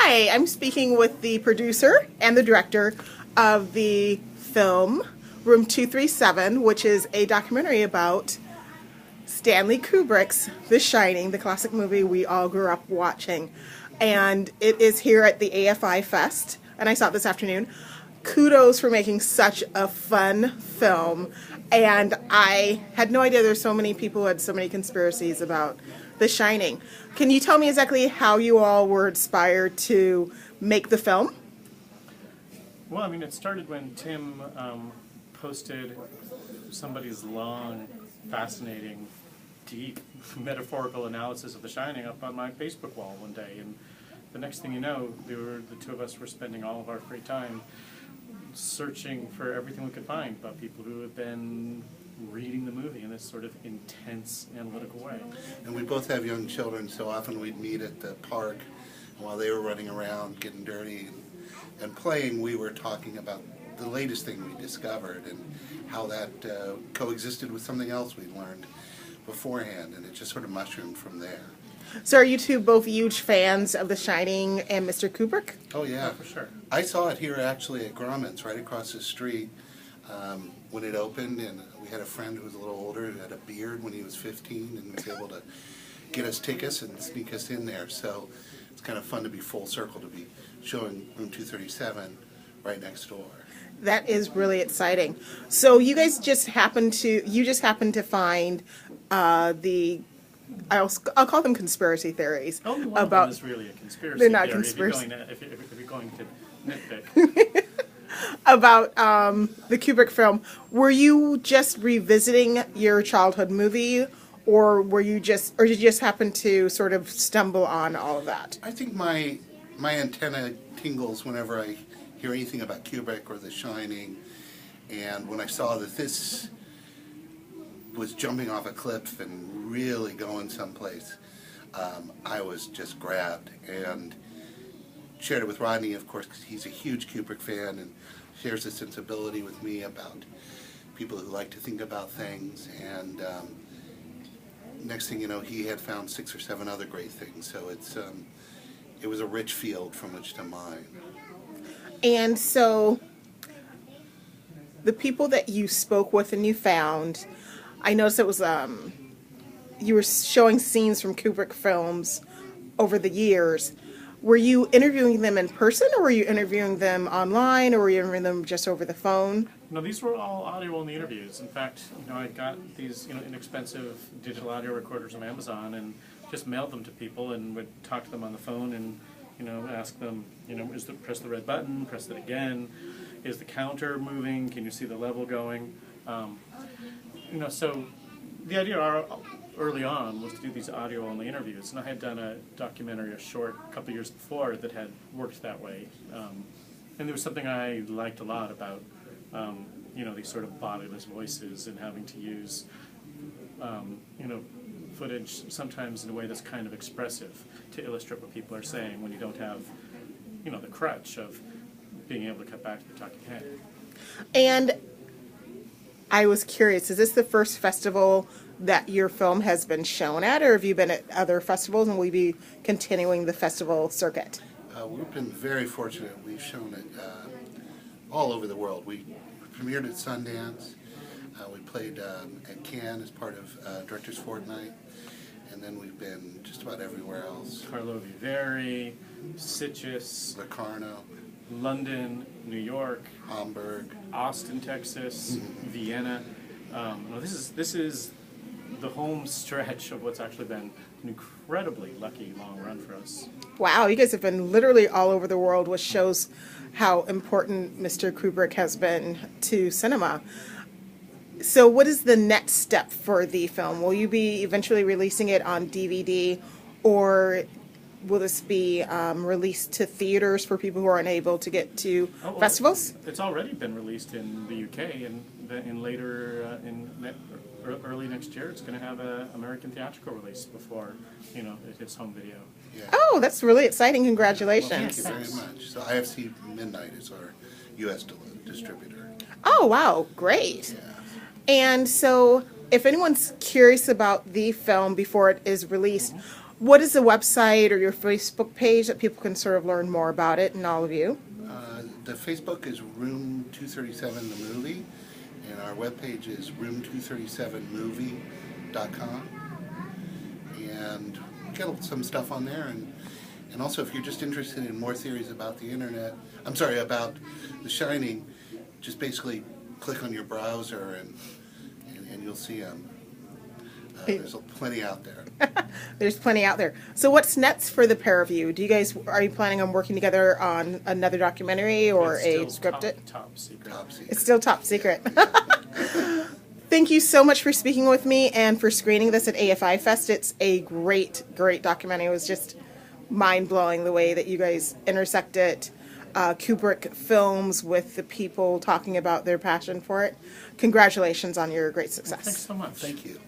Hi, I'm speaking with the producer and the director of the film Room 237, which is a documentary about Stanley Kubrick's The Shining, the classic movie we all grew up watching. And it is here at the AFI Fest, and I saw it this afternoon. Kudos for making such a fun film. And I had no idea there's so many people who had so many conspiracies about The Shining. Can you tell me exactly how you all were inspired to make the film? Well, I mean, it started when Tim posted somebody's long, fascinating, deep, metaphorical analysis of The Shining up on my Facebook wall one day. And the next thing you know, the two of us were spending all of our free time searching for everything we could find about people who have been reading the movie in this sort of intense, analytical way. And we both have young children, so often we'd meet at the park, and while they were running around, getting dirty and playing, we were talking about the latest thing we discovered and how that coexisted with something else we'd learned beforehand, and it just sort of mushroomed from there. So are you two both huge fans of The Shining and Mr. Kubrick? Oh yeah, For sure. I saw it here actually at Grumman's, right across the street, when it opened, and we had a friend who was a little older who had a beard when he was 15 and was able to get us tickets and sneak us in there. So it's kind of fun to be full circle, to be showing Room 237 right next door. That is really exciting. So you guys just happened to find I'll call them conspiracy theories. Only one of them is really a conspiracy They're not theory, conspiracy. if you're going to nitpick. About the Kubrick film. Were you just revisiting your childhood movie, or did you just happen to sort of stumble on all of that? I think my antenna tingles whenever I hear anything about Kubrick or The Shining, and when I saw that this was jumping off a cliff and really going someplace, I was just grabbed and shared it with Rodney, of course, because he's a huge Kubrick fan and shares a sensibility with me about people who like to think about things. And next thing you know, he had found 6 or 7 other great things. So it was a rich field from which to mine. And so the people that you spoke with and you found, I noticed it was you were showing scenes from Kubrick films over the years. Were you interviewing them in person, or were you interviewing them online, or were you interviewing them just over the phone? No, these were all audio-only interviews. In fact, I got these inexpensive digital audio recorders on Amazon and just mailed them to people and would talk to them on the phone and ask them, press the red button, press it again, is the counter moving, can you see the level going? So the idea early on was to do these audio-only interviews, and I had done a documentary, a short, a couple years before that had worked that way. And there was something I liked a lot about, these sort of bodiless voices and having to use, footage sometimes in a way that's kind of expressive to illustrate what people are saying when you don't have, the crutch of being able to cut back to the talking head. And I was curious, is this the first festival that your film has been shown at, or have you been at other festivals, and will you be continuing the festival circuit? We've been very fortunate. We've shown it all over the world. We premiered at Sundance. We played at Cannes as part of Directors Fortnight, and then we've been just about everywhere else. Carlo Viveri, Sitges, Locarno, London, New York, Hamburg, Austin, Texas, Vienna. This is the home stretch of what's actually been an incredibly lucky long run for us. Wow, you guys have been literally all over the world, which shows how important Mr. Kubrick has been to cinema. So what is the next step for the film? Will you be eventually releasing it on DVD, or will this be released to theaters for people who are unable to get to festivals? It's already been released in the UK, and in later early next year, it's going to have an American theatrical release before it hits home video. Yeah. Oh, that's really exciting! Congratulations! Well, thank you very much. So IFC Midnight is our U.S. distributor. Oh, wow, great! Yeah. And so, if anyone's curious about the film before it is released, What is the website or your Facebook page that people can sort of learn more about it and all of you? The Facebook is Room 237 the movie, and our webpage is room237movie.com. And get some stuff on there, and also if you're just interested in more theories about the internet, about The Shining, just basically click on your browser and you'll see them. There's plenty out there. There's plenty out there. So what's next for the pair of you? Are you planning on working together on another documentary or a scripted? Top secret. Top secret. It's still top secret. Thank you so much for speaking with me and for screening this at AFI Fest. It's a great, great documentary. It was just mind-blowing the way that you guys intersected Kubrick films with the people talking about their passion for it. Congratulations on your great success. Thanks so much. Thank you.